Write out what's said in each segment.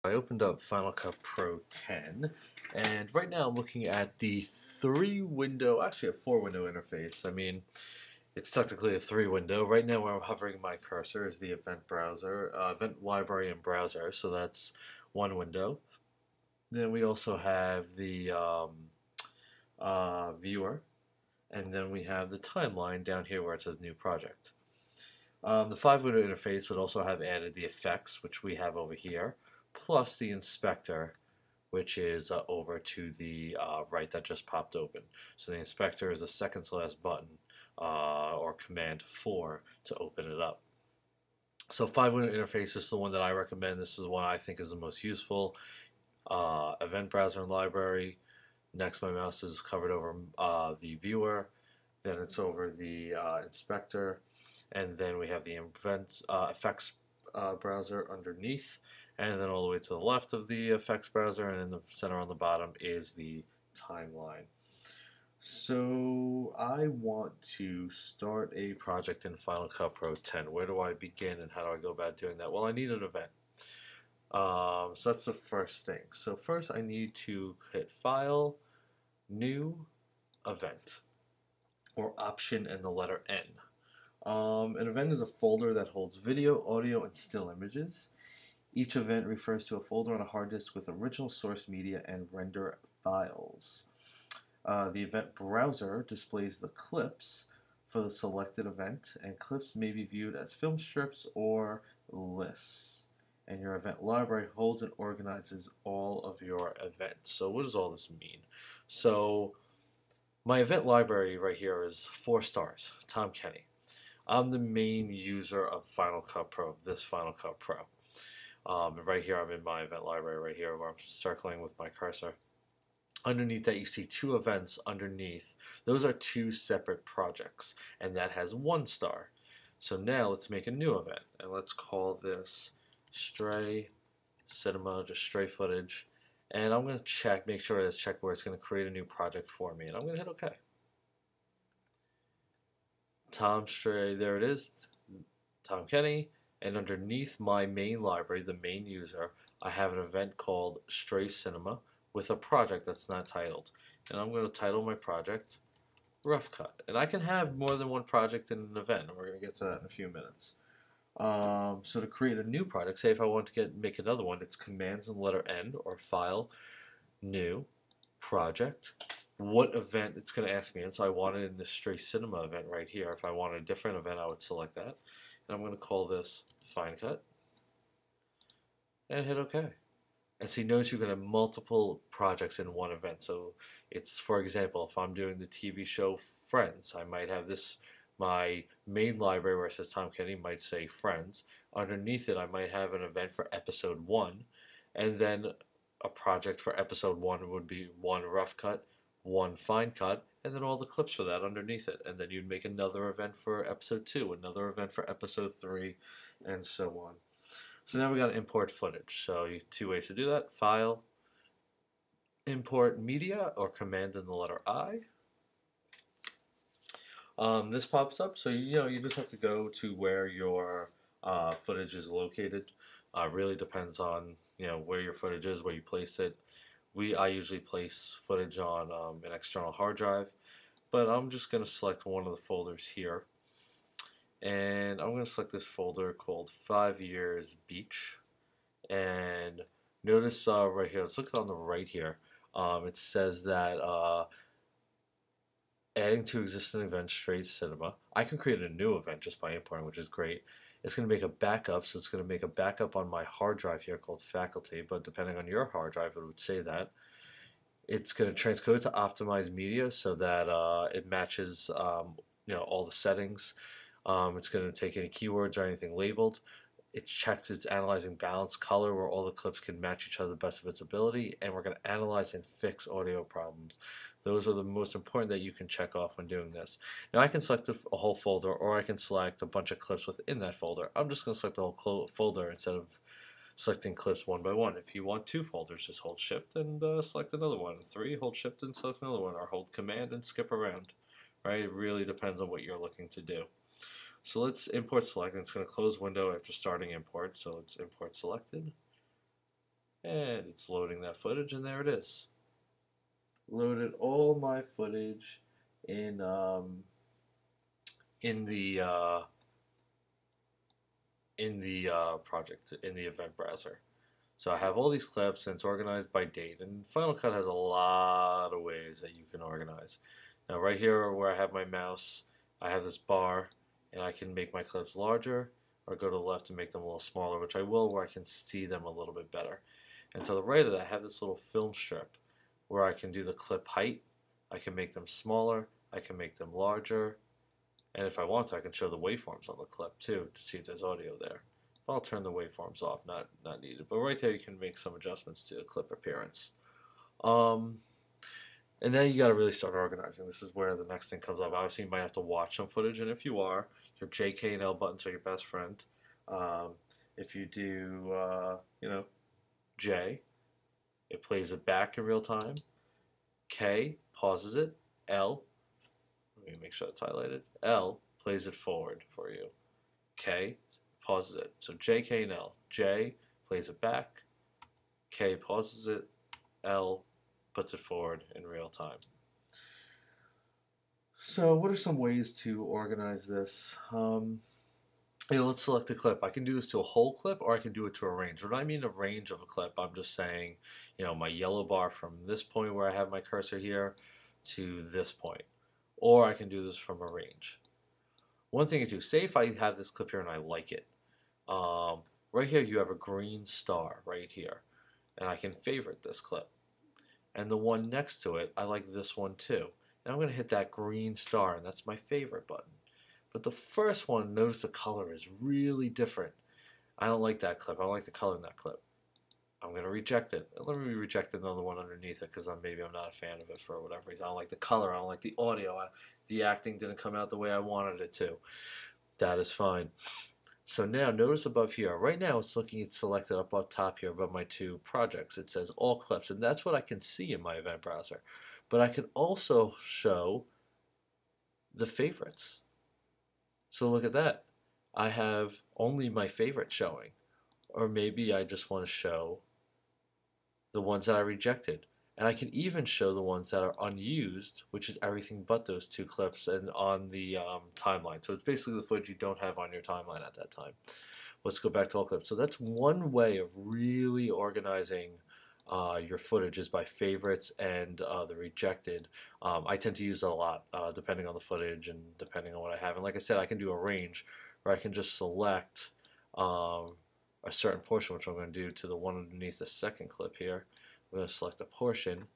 I opened up Final Cut Pro 10, and right now I'm looking at the actually a 4 window interface. I mean, it's technically a 3 window. Right now where I'm hovering my cursor is the event browser, event library and browser, so that's one window. Then we also have the viewer, and then we have the timeline down here where it says new project. The 5 window interface would also have added the effects, which we have over here, plus the inspector, which is over to the right that just popped open. So the inspector is the second to last button, or command 4 to open it up. So 5 window interface is the one that I recommend. This is the one I think is the most useful. Event browser and library. Next, my mouse is covered over the viewer. Then it's over the inspector, and then we have the event effects browser underneath, and then all the way to the left of the effects browser, and in the center on the bottom is the timeline. So I want to start a project in Final Cut Pro 10. Where do I begin and how do I go about doing that? Well, I need an event. So that's the first thing. So first I need to hit File, New, Event, or Option and the letter N. An event is a folder that holds video, audio, and still images. Each event refers to a folder on a hard disk with original source media and render files. The event browser displays the clips for the selected event, and clips may be viewed as film strips or lists. And your event library holds and organizes all of your events. So what does all this mean? So my event library right here is 4 stars, Tom Kenny. I'm the main user of Final Cut Pro, this Final Cut Pro. Right here, I'm in my event library right here where I'm circling with my cursor. Underneath that, you see 2 events underneath. Those are 2 separate projects, and that has 1 star. So now let's make a new event, and let's call this Stray Cinema, just stray footage. And I'm going to make sure it's checked where it's going to create a new project for me, and I'm going to hit OK. Tom Stray, there it is, Tom Kenny, and underneath my main library, the main user, I have an event called Stray Cinema with a project that's not titled. And I'm going to title my project Rough Cut. And I can have more than one project in an event, and we're going to get to that in a few minutes. So to create a new project, say if I want to make another one, it's Command and letter N, or File, New, Project, what event it's going to ask me in. So I want it in the Stray Cinema event right here. If I want a different event, I would select that. And I'm going to call this Fine Cut. And hit OK. And see, notice you can have multiple projects in one event. So it's, for example, if I'm doing the TV show Friends, I might have this, my main library where it says Tom Kenny might say Friends. Underneath it, I might have an event for episode 1. And then a project for episode 1 would be 1 rough cut, 1 fine cut, and then all the clips for that underneath it. And then you'd make another event for episode 2, another event for episode 3, and so on. So now we got to import footage. So 2 ways to do that: File, Import Media, or Command and the letter I. This pops up, so you just have to go to where your footage is located. Really depends on where your footage is, where you place it. I usually place footage on an external hard drive, but I'm just going to select one of the folders here. And I'm going to select this folder called 5 Years Beach. And notice right here, let's look on the right here. It says that adding to existing event Stray Cinema. I can create a new event just by importing, which is great. It's going to make a backup, so it's going to make a backup on my hard drive here called Faculty, but depending on your hard drive, it would say that. It's going to transcode to optimize media so that it matches all the settings. It's going to take any keywords or anything labeled. It's checked, it's analyzing balance, color, where all the clips can match each other to the best of its ability, and we're going to analyze and fix audio problems. Those are the most important that you can check off when doing this. Now I can select a whole folder, or I can select a bunch of clips within that folder. I'm just going to select the whole folder instead of selecting clips one by one. If you want 2 folders, just hold Shift and select another one. 3, hold Shift and select another one, or hold Command and skip around. Right? It really depends on what you're looking to do. So let's import select, and it's going to close window after starting import, so let's import selected. and it's loading that footage, and there it is. Loaded all my footage in in the uh, project in the event browser. So I have all these clips, and it's organized by date. And Final Cut has a lot of ways that you can organize. Now, right here where I have my mouse, I have this bar, and I can make my clips larger, or go to the left and make them a little smaller, which I will, where I can see them a little bit better. And to the right of that, I have this little film strip where I can do the clip height. I can make them smaller. I can make them larger. And if I want to, I can show the waveforms on the clip too to see if there's audio there. But I'll turn the waveforms off, not needed. But right there, you can make some adjustments to the clip appearance. And then you got to really start organizing. This is where the next thing comes up. Obviously, you might have to watch some footage, and if you are, your J, K, and L buttons are your best friend. If you do, J, it plays it back in real time. K pauses it. L, let me make sure it's highlighted. L plays it forward for you. K pauses it. So J, K, and L. J plays it back. K pauses it. L puts it forward in real time. So what are some ways to organize this? Let's select a clip. I can do this to a whole clip, or I can do it to a range. When I mean a range of a clip, I'm just saying, my yellow bar from this point where I have my cursor here to this point. Or I can do this from a range. One thing to do, say if I have this clip here and I like it. Right here you have a green star right here. And I can favorite this clip. And the one next to it, I like this one too. And I'm going to hit that green star, and that's my favorite button. But the first one, notice the color is really different. I don't like that clip. I don't like the color in that clip. I'm going to reject it. Let me reject another one underneath it because maybe I'm not a fan of it for whatever reason. I don't like the color. I don't like the audio. The acting didn't come out the way I wanted it to. That is fine. So now notice above here. Right now it's selected up on top here above my two projects. It says all clips, and that's what I can see in my event browser. But I can also show the favorites. So look at that. I have only my favorites showing. Or maybe I just want to show the ones that I rejected. And I can even show the ones that are unused, which is everything but those two clips and on the timeline. So it's basically the footage you don't have on your timeline at that time. Let's go back to all clips. So that's one way of really organizing your footage is by favorites and the rejected. I tend to use it a lot depending on the footage and depending on what I have. And like I said, I can do a range where I can just select a certain portion, which I'm going to do to the one underneath the second clip here. I'm going to select a portion,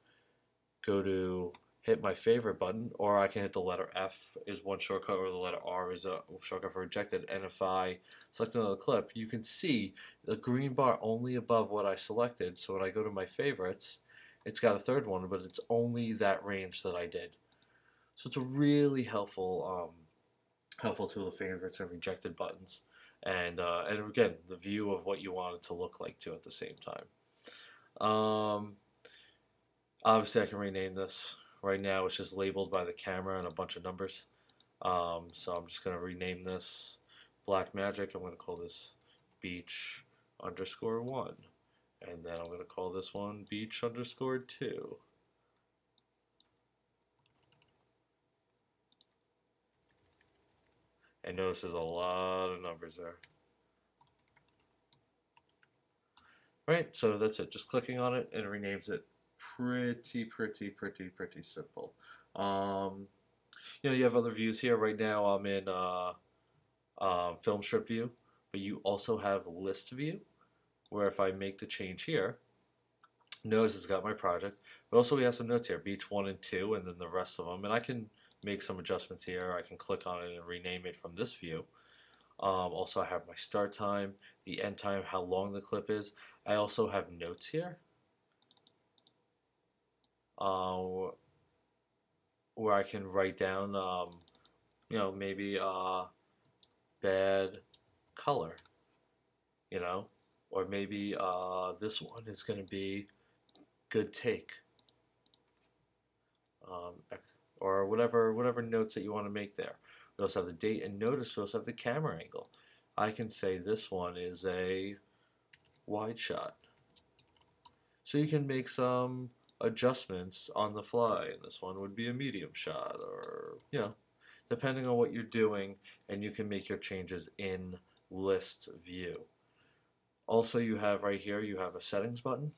go to hit my favorite button, or I can hit the letter F is one shortcut, or the letter R is a shortcut for rejected. And if I select another clip, you can see the green bar only above what I selected. So when I go to my favorites, it's got a third one, but it's only that range that I did. So it's a really helpful tool, the favorites and rejected buttons. And again, the view of what you want it to look like too at the same time. Obviously, I can rename this. Right now, it's just labeled by the camera and a bunch of numbers. So I'm just going to rename this Black Magic. I'm going to call this Beach _1. And then I'm going to call this one Beach _2. And notice there's a lot of numbers there. Right, so that's it. Just clicking on it and it renames it. Pretty simple. You have other views here. Right now I'm in film strip view, but you also have list view, where if I make the change here, notice it's got my project, but also we have some notes here, Beach 1 and 2, and then the rest of them, and I can make some adjustments here. I can click on it and rename it from this view. Also, I have my start time, the end time, how long the clip is. I also have notes here, where I can write down, maybe bad color, or maybe this one is going to be good take, or whatever notes that you want to make there. We also have the date, and notice we also have the camera angle. I can say this one is a wide shot. So you can make some adjustments on the fly. And this one would be a medium shot, or, depending on what you're doing, and you can make your changes in list view. Also, you have right here, you have a settings button,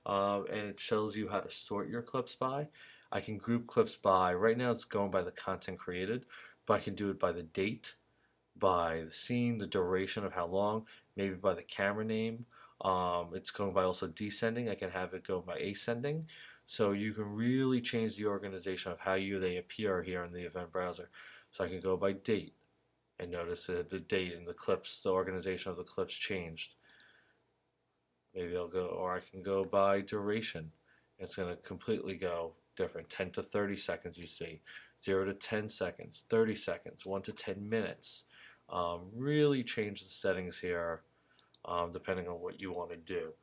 and it shows you how to sort your clips by. I can group clips by, right now it's going by the content created, but I can do it by the date, by the scene, the duration of how long, maybe by the camera name. It's going by also descending. I can have it go by ascending. So you can really change the organization of how they appear here in the event browser. So I can go by date and notice that the date and the clips, the organization of the clips changed. Maybe I'll go, or I can go by duration. It's going to completely go different. 10 to 30 seconds, you see. 0 to 10 seconds, 30 seconds, 1 to 10 minutes. Really change the settings here depending on what you want to do.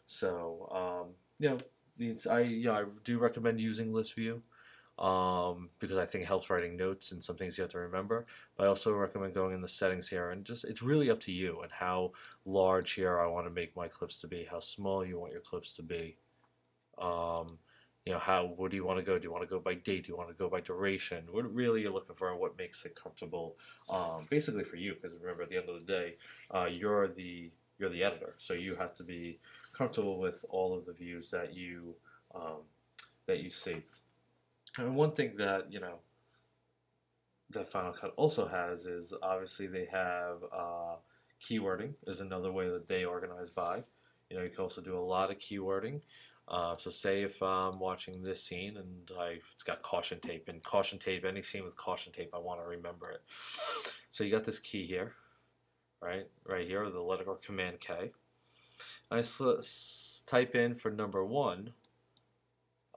So, I do recommend using list view because I think it helps writing notes and some things you have to remember. But I also recommend going in the settings here, and just it's really up to you and how large here I want to make my clips to be, how small you want your clips to be. What do you want to go? Do you want to go by date? Do you want to go by duration? What really you're looking for and what makes it comfortable, basically for you. Because remember, at the end of the day, you're the editor, so you have to be comfortable with all of the views that you see. And one thing that that Final Cut also has is obviously they have keywording is another way that they organize by. You can also do a lot of keywording. So say if I'm watching this scene and it's got caution tape, and caution tape, any scene with caution tape, I want to remember it. So you got this key here, right here, the letter or Command K. I type in for number 1,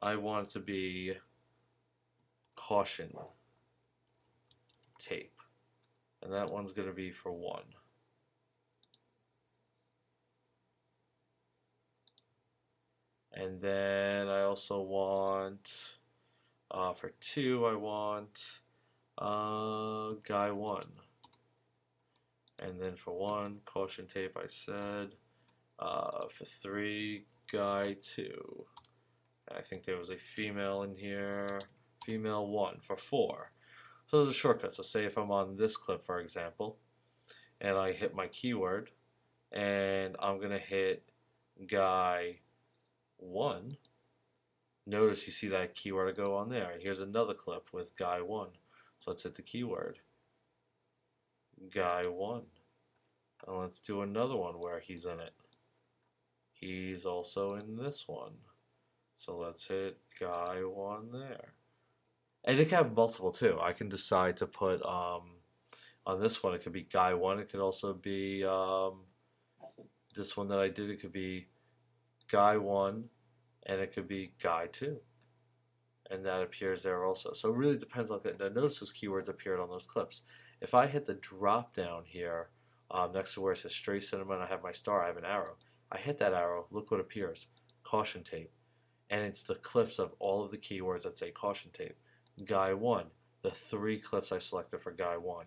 I want it to be caution tape, and that one's going to be for 1. And then I also want, for 2, I want guy 1. And then for 1, caution tape, I said. For 3, guy 2. And I think there was a female in here. Female 1 for 4. So there's a shortcut. So say if I'm on this clip, for example, and I hit my keyword, and I'm going to hit guy 1. Notice you see that keyword go on there. And here's another clip with guy 1. So let's hit the keyword. Guy 1. And let's do another one where he's in it. He's also in this one. So let's hit guy 1 there. And it can have multiple too. I can decide to put on this one, it could be guy 1. It could also be this one that I did. It could be guy 1, and it could be guy 2. And that appears there also. So it really depends on that. Now notice those keywords appeared on those clips. If I hit the drop down here next to where it says Stray Cinema and I have my star, I have an arrow. I hit that arrow, look what appears. Caution tape. And it's the clips of all of the keywords that say caution tape. Guy 1, the 3 clips I selected for guy 1.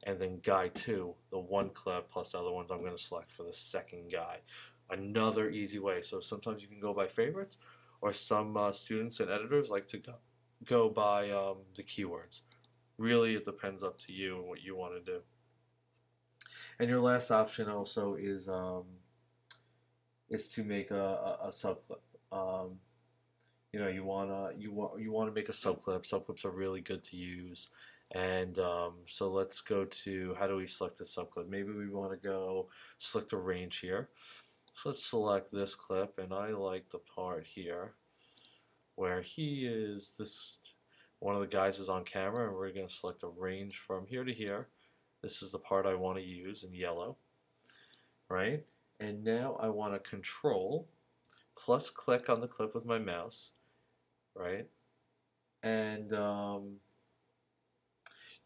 And then guy 2, the 1 clip plus the other ones I'm going to select for the second guy. Another easy way. So sometimes you can go by favorites, or some students and editors like to go by the keywords. Really, it depends up to you and what you want to do. And your last option also is to make a subclip. You want to make a subclip. Subclips are really good to use. And so let's go to, how do we select the subclip? Maybe we want to go select a range here. So let's select this clip, and I like the part here where one of the guys is on camera, and we're going to select a range from here to here. This is the part I want to use in yellow, right? And now I want to control plus click on the clip with my mouse, right? And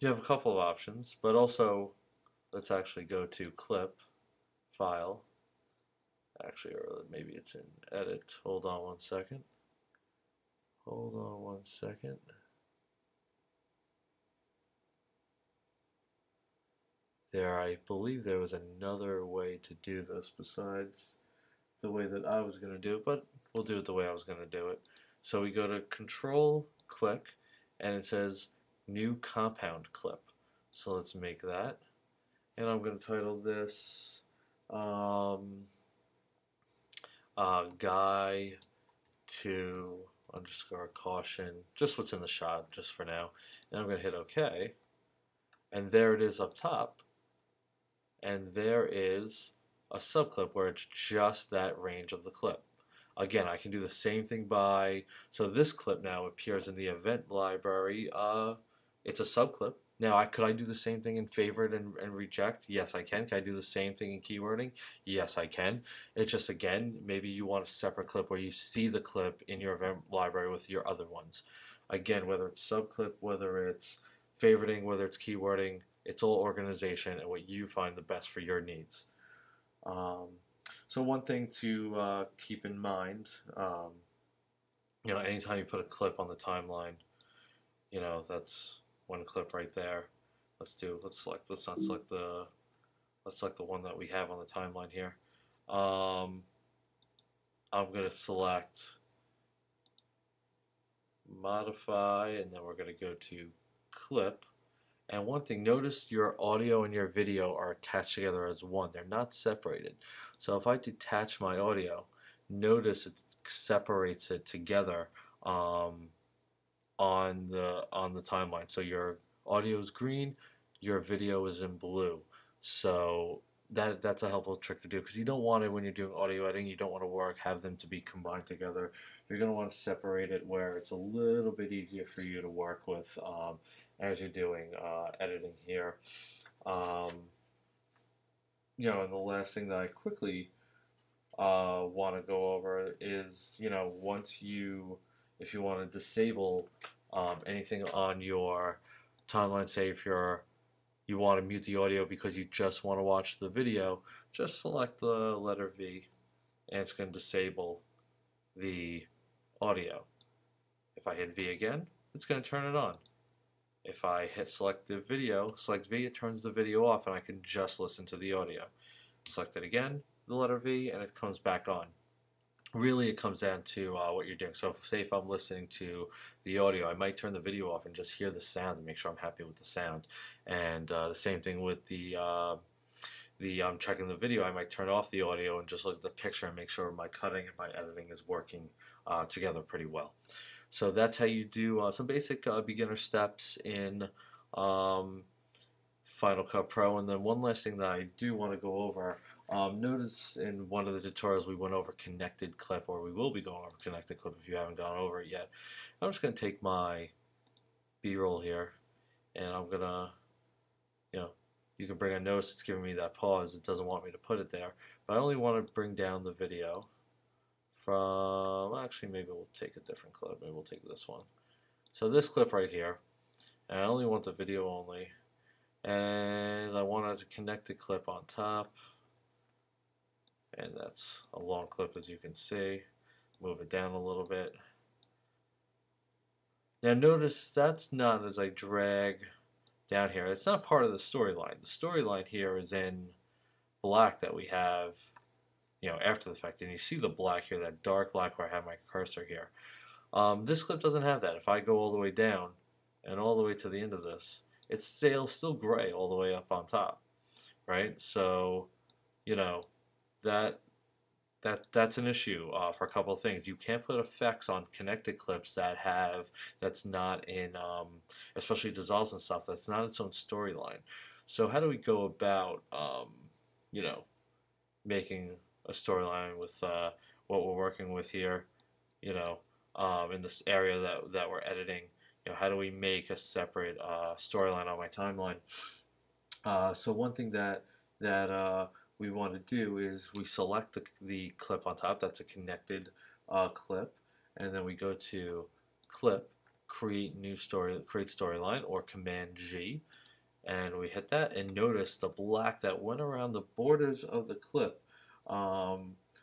you have a couple of options, but also let's actually go to clip, file. Actually, or maybe it's in edit. Hold on one second. Hold on one second. I believe there was another way to do this besides the way that I was going to do it, but we'll do it the way I was going to do it. So we go to Control, click, and it says New Compound Clip. So let's make that. And I'm going to title this Guy to underscore caution, just what's in the shot, just for now. And I'm going to hit OK. And there it is up top. And there is a subclip where it's just that range of the clip. Again, I can do the same thing by, so this clip now appears in the event library. It's a subclip. Now, could I do the same thing in favorite and reject? Yes, I can. Can I do the same thing in keywording? Yes, I can. It's just, again, maybe you want a separate clip where you see the clip in your event library with your other ones. Again, whether it's subclip, whether it's favoriting, whether it's keywording, it's all organization and what you find the best for your needs. So one thing to keep in mind, anytime you put a clip on the timeline, that's one clip right there. Let's select the one that we have on the timeline here. I'm going to select modify, and then we're going to go to clip. And one thing, notice your audio and your video are attached together as one. They're not separated. So if I detach my audio, notice it separates it together on the timeline. So your audio is green, your video is in blue. So that's a helpful trick to do, because you don't want it when you're doing audio editing. You don't want to have them to be combined together. You're going to want to separate it where it's a little bit easier for you to work with as you're doing editing here. And the last thing that I quickly want to go over is, if you want to disable anything on your timeline, say if you want to mute the audio because you just want to watch the video, just select the letter V and it's going to disable the audio. If I hit V again, it's going to turn it on. If I hit select V, it turns the video off and I can just listen to the audio. Select it again, the letter V, and it comes back on. Really, it comes down to what you're doing. So say if I'm listening to the audio, I might turn the video off and just hear the sound and make sure I'm happy with the sound. And the same thing with the I'm checking the video, I might turn off the audio and just look at the picture and make sure my cutting and my editing is working together pretty well. So that's how you do some basic beginner steps in Final Cut Pro. And then one last thing that I do want to go over, notice in one of the tutorials we went over connected clip, or we will be going over connected clip if you haven't gone over it yet. I'm just going to take my B-roll here, and I'm going to, you can bring a notice, it's giving me that pause, it doesn't want me to put it there, but I only want to bring down the video from, actually maybe we'll take a different clip, maybe we'll take this one. So this clip right here, and I only want the video only, and I want it as a connected clip on top, and that's a long clip as you can see. Move it down a little bit. Now notice that's not, as I drag down here, it's not part of the storyline. The storyline here is in black that we have, after the fact, and you see the black here, that dark black where I have my cursor here. This clip doesn't have that. If I go all the way down and all the way to the end of this, it's still gray all the way up on top, right? So, that's an issue for a couple of things. You can't put effects on connected clips that's not in, especially dissolves and stuff, that's not its own storyline. So how do we go about, making a storyline with what we're working with here, in this area that we're editing? How do we make a separate storyline on my timeline? So one thing that we want to do is we select the clip on top. That's a connected clip, and then we go to clip, create storyline, or Command G, and we hit that, and notice the black that went around the borders of the clip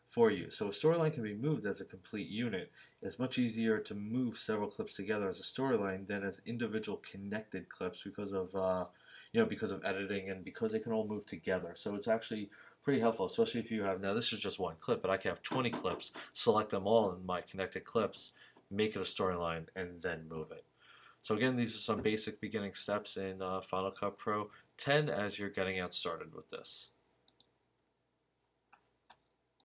for you. So a storyline can be moved as a complete unit. It's much easier to move several clips together as a storyline than as individual connected clips because of editing and because they can all move together. So it's actually Pretty helpful, especially if you have, now this is just one clip, but I can have 20 clips, select them all in my connected clips, make it a storyline, and then move it. So again, these are some basic beginning steps in Final Cut Pro 10 as you're getting out started with this.